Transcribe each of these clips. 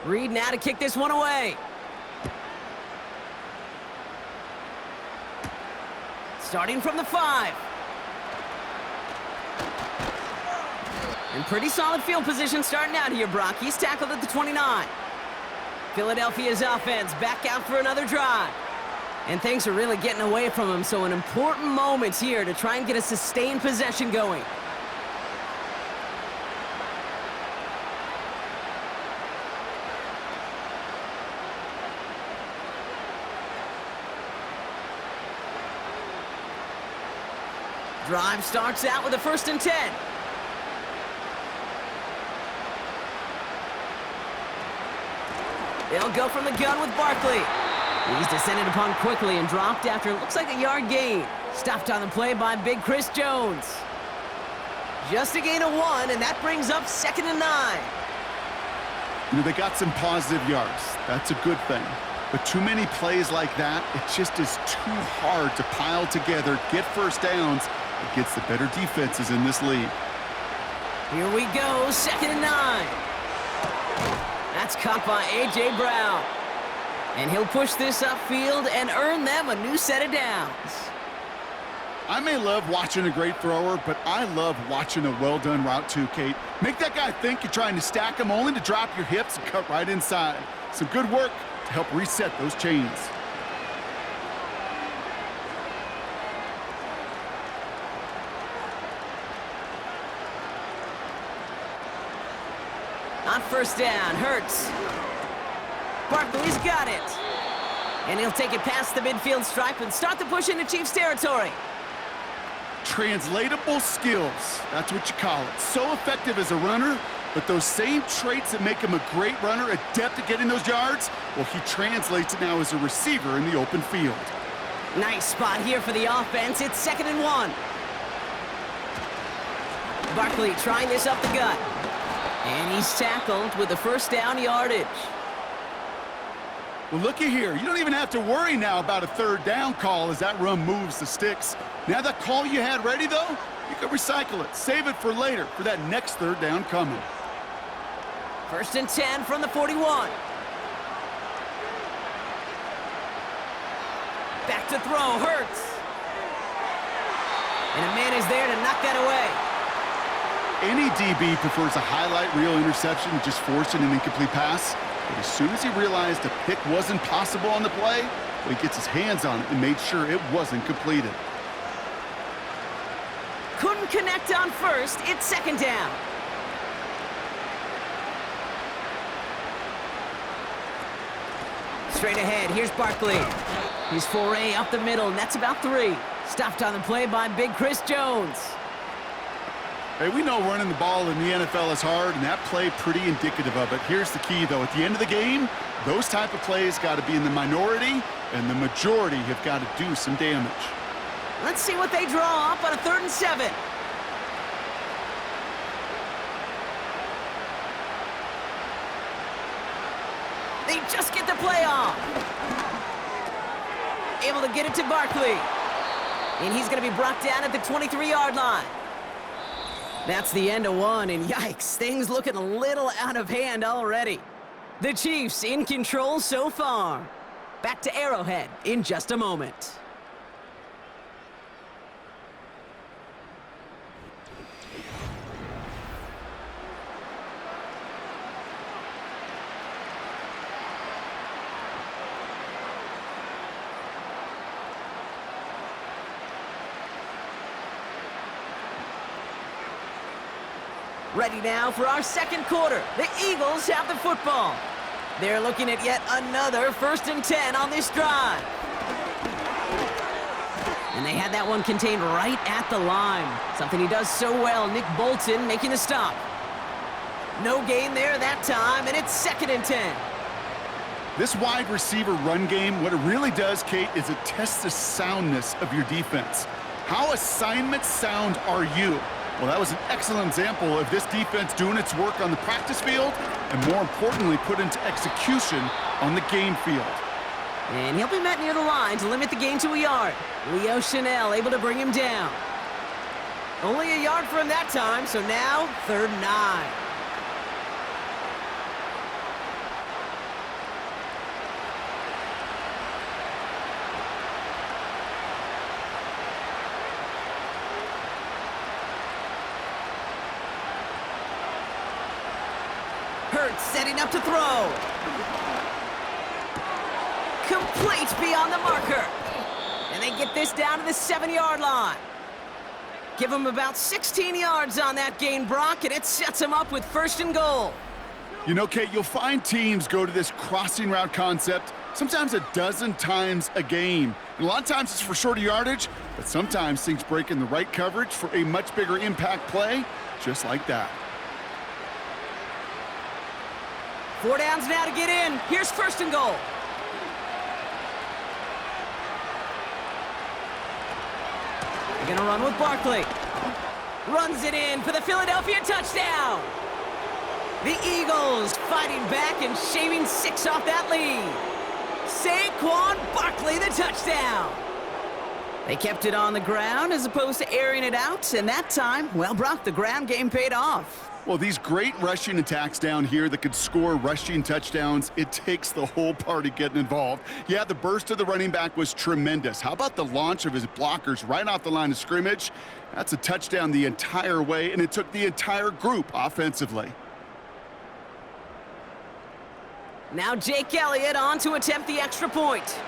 Reed now to kick this one away. Starting from the 5. And pretty solid field position starting out here, Brock. He's tackled at the 29. Philadelphia's offense back out for another drive. And things are really getting away from him, so an important moment here to try and get a sustained possession going. Drive starts out with a 1st and 10. They'll go from the gun with Barkley. He's descended upon quickly and dropped after it looks like a yard gain. Stopped on the play by big Chris Jones. Just a gain of 1, and that brings up 2nd and 9. You know, they got some positive yards. That's a good thing. But too many plays like that, it just is too hard to pile together, get first downs against the better defenses in this league. Here we go, 2nd and 9. That's caught by A.J. Brown. And he'll push this upfield and earn them a new set of downs. I may love watching a great thrower, but I love watching a well-done route too, Kate. Make that guy think you're trying to stack him only to drop your hips and cut right inside. Some good work to help reset those chains. On 1st down, Hurts. Barkley's got it. And he'll take it past the midfield stripe and start the push into Chiefs territory. Translatable skills, that's what you call it. So effective as a runner, but those same traits that make him a great runner, adept at getting those yards, well, he translates it now as a receiver in the open field. Nice spot here for the offense. It's 2nd and 1. Barkley trying this up the gut. And he's tackled with the 1st down yardage. Well, looky here. You don't even have to worry now about a 3rd down call as that run moves the sticks. Now that call you had ready, though, you can recycle it. Save it for later for that next 3rd down coming. 1st and 10 from the 41. Back to throw, Hurts. And a man is there to knock that away. Any DB prefers a highlight reel interception to just forcing an incomplete pass. But as soon as he realized a pick wasn't possible on the play, well, he gets his hands on it and made sure it wasn't completed. Couldn't connect on 1st. It's 2nd down. Straight ahead, here's Barkley. His foray up the middle, and that's about 3. Stopped on the play by big Chris Jones. Hey, we know running the ball in the NFL is hard, and that play pretty indicative of it. Here's the key, though. At the end of the game, those type of plays got to be in the minority, and the majority have got to do some damage. Let's see what they draw up on a 3rd and 7. They just get the play off. Able to get it to Barkley. And he's going to be brought down at the 23-yard line. That's the end of 1, and yikes, things looking a little out of hand already. The Chiefs in control so far. Back to Arrowhead in just a moment. Ready now for our 2nd quarter. The Eagles have the football. They're looking at yet another 1st and 10 on this drive. And they had that one contained right at the line. Something he does so well, Nick Bolton making the stop. No gain there that time, and it's 2nd and 10. This wide receiver run game, what it really does, Kate, is it tests the soundness of your defense. How assignment sound are you? Well, that was an excellent example of this defense doing its work on the practice field and, more importantly, put into execution on the game field. And he'll be met near the line to limit the gain to a yard. Leo Chanel able to bring him down. Only a yard for him that time, so now 3rd and 9. Hurts setting up to throw. Complete beyond the marker. And they get this down to the 7-yard line. Give them about 16 yards on that gain, Brock, and it sets them up with 1st and goal. You know, Kate, you'll find teams go to this crossing route concept sometimes a dozen times a game. And a lot of times it's for shorter yardage, but sometimes things break in the right coverage for a much bigger impact play, just like that. 4 downs now to get in. Here's 1st and goal. They're gonna run with Barkley. Runs it in for the Philadelphia touchdown. The Eagles fighting back and shaving 6 off that lead. Saquon Barkley, the touchdown. They kept it on the ground as opposed to airing it out, and that time, well, Brock, the ground game paid off. Well, these great rushing attacks down here that could score rushing touchdowns, it takes the whole party getting involved. Yeah, the burst of the running back was tremendous. How about the launch of his blockers right off the line of scrimmage? That's a touchdown the entire way, and it took the entire group offensively. Now Jake Elliott on to attempt the extra point.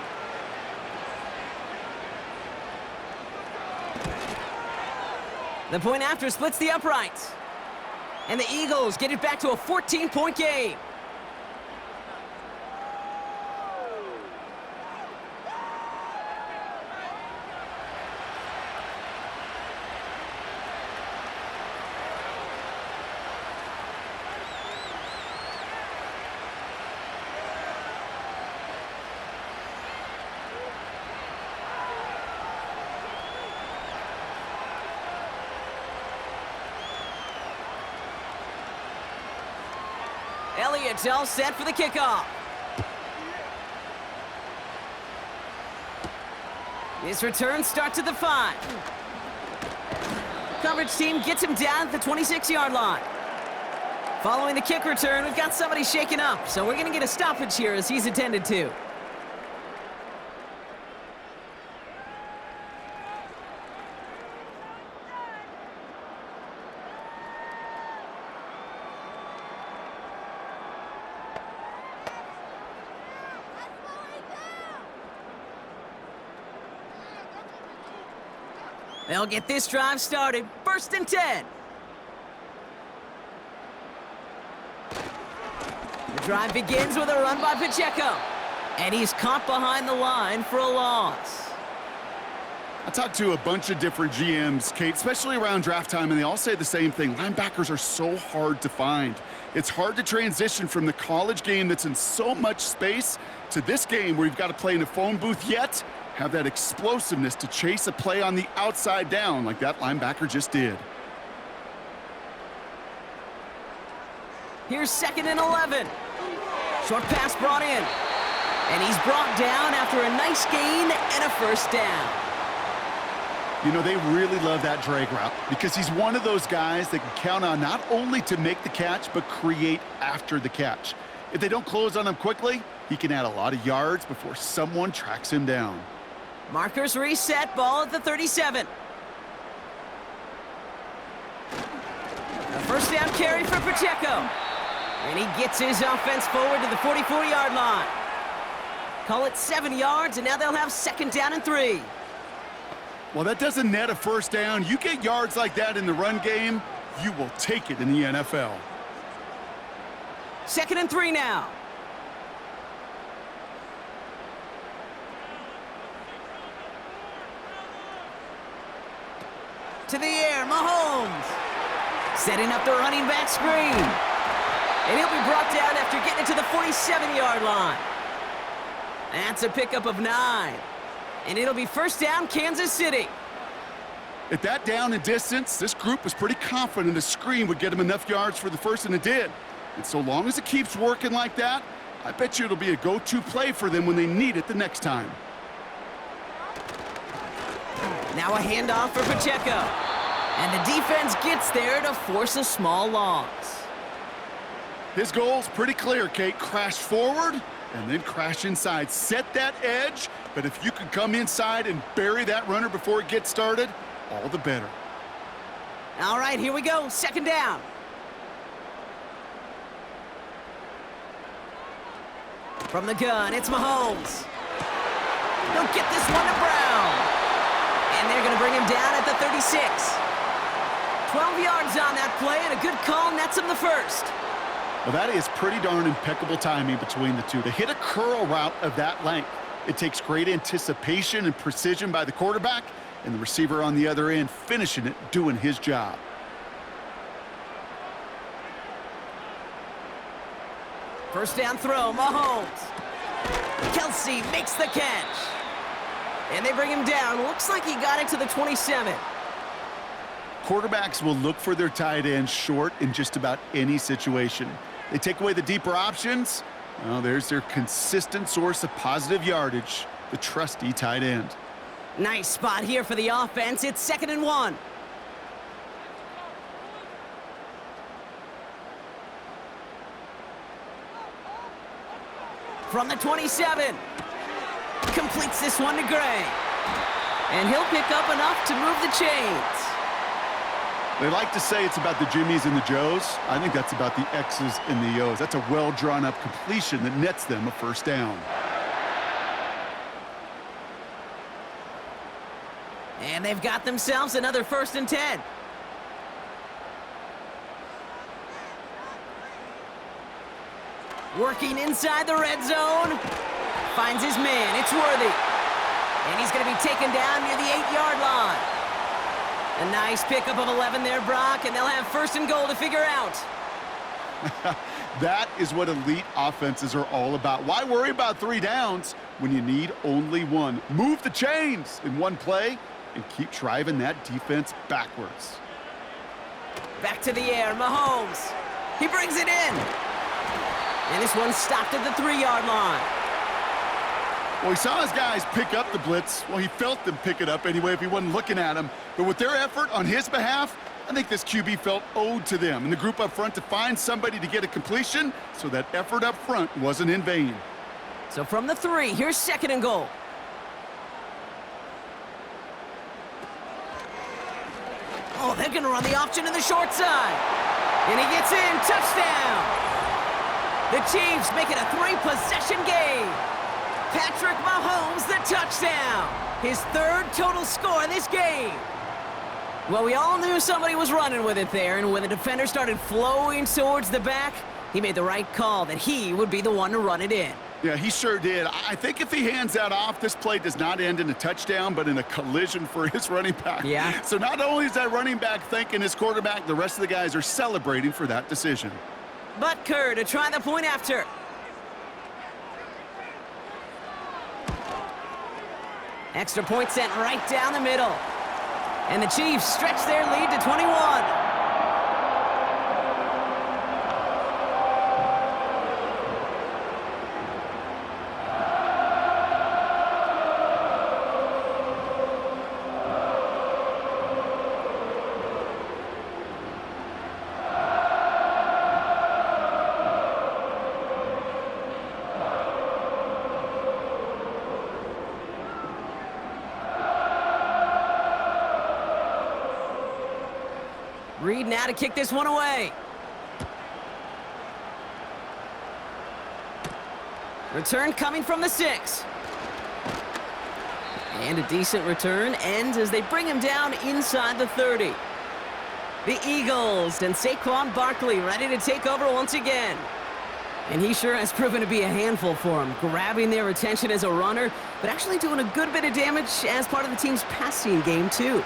The point after splits the uprights. And the Eagles get it back to a 14-point game. Elliott's all set for the kickoff. This return starts at the 5. Coverage team gets him down at the 26-yard line. Following the kick return, we've got somebody shaken up, so we're going to get a stoppage here as he's attended to. They'll get this drive started. 1st and 10. The drive begins with a run by Pacheco. And he's caught behind the line for a loss. I talked to a bunch of different GMs, Kate, especially around draft time, and they all say the same thing. Linebackers are so hard to find. It's hard to transition from the college game that's in so much space to this game where you've got to play in a phone booth, yet have that explosiveness to chase a play on the outside down like that linebacker just did. Here's 2nd and 11. Short pass brought in. And he's brought down after a nice gain and a 1st down. You know, they really love that drag route because he's one of those guys that can count on not only to make the catch, but create after the catch. If they don't close on him quickly, he can add a lot of yards before someone tracks him down. Markers reset, ball at the 37. A 1st down carry for Pacheco. And he gets his offense forward to the 44-yard line. Call it 7 yards, and now they'll have 2nd down and 3. Well, that doesn't net a 1st down. You get yards like that in the run game, you will take it in the NFL. 2nd and 3 now. To the air, Mahomes. Setting up the running back screen. And he'll be brought down after getting it to the 47-yard line. That's a pickup of 9. And it'll be 1st down, Kansas City. At that down and distance, this group was pretty confident the screen would get him enough yards for the 1st, and it did. And so long as it keeps working like that, I bet you it'll be a go-to play for them when they need it the next time. Now a handoff for Pacheco. And the defense gets there to force a small loss. His goal's pretty clear, Kate. Crash forward and then crash inside. Set that edge, but if you can come inside and bury that runner before it gets started, all the better. All right, here we go. 2nd down. From the gun, it's Mahomes. He'll get this one to Brown. And they're going to bring him down at the 36. 12 yards on that play, and a good call nets him the first. Well, that is pretty darn impeccable timing between the two. To hit a curl route of that length, it takes great anticipation and precision by the quarterback, and the receiver on the other end finishing it, doing his job. First down throw, Mahomes. Kelsey makes the catch. And they bring him down. Looks like he got it to the 27. Quarterbacks will look for their tight end short in just about any situation. They take away the deeper options. Well, there's their consistent source of positive yardage, the trusty tight end. Nice spot here for the offense. It's 2nd and 1. From the 27. Completes this one to Gray. And he'll pick up enough to move the chains. They like to say it's about the Jimmies and the Joes. I think that's about the X's and the O's. That's a well-drawn-up completion that nets them a first down. And they've got themselves another 1st and 10. Working inside the red zone. Finds his man. It's Worthy. And he's going to be taken down near the 8-yard line. A nice pickup of 11 there, Brock, and they'll have 1st and goal to figure out. That is what elite offenses are all about. Why worry about 3 downs when you need only 1? Move the chains in one play and keep driving that defense backwards. Back to the air, Mahomes. He brings it in. And this one stopped at the 3-yard line. Well, he saw his guys pick up the blitz. Well, he felt them pick it up anyway if he wasn't looking at them. But with their effort on his behalf, I think this QB felt owed to them and the group up front to find somebody to get a completion, so that effort up front wasn't in vain. So from the 3, here's 2nd and goal. Oh, they're going to run the option to the short side. And he gets in. Touchdown. The Chiefs make it a 3-possession game. Patrick Mahomes, the touchdown. His 3rd total score in this game. Well, we all knew somebody was running with it there, and when the defender started flowing towards the back, he made the right call that he would be the one to run it in. Yeah, he sure did. I think if he hands that off, this play does not end in a touchdown, but in a collision for his running back. Yeah. So not only is that running back thanking his quarterback, the rest of the guys are celebrating for that decision. Butker to try the point after. Extra point sent right down the middle. And the Chiefs stretch their lead to 21. Reed now to kick this one away. Return coming from the 6. And a decent return ends as they bring him down inside the 30. The Eagles and Saquon Barkley ready to take over once again. And he sure has proven to be a handful for him, grabbing their attention as a runner, but actually doing a good bit of damage as part of the team's passing game, too.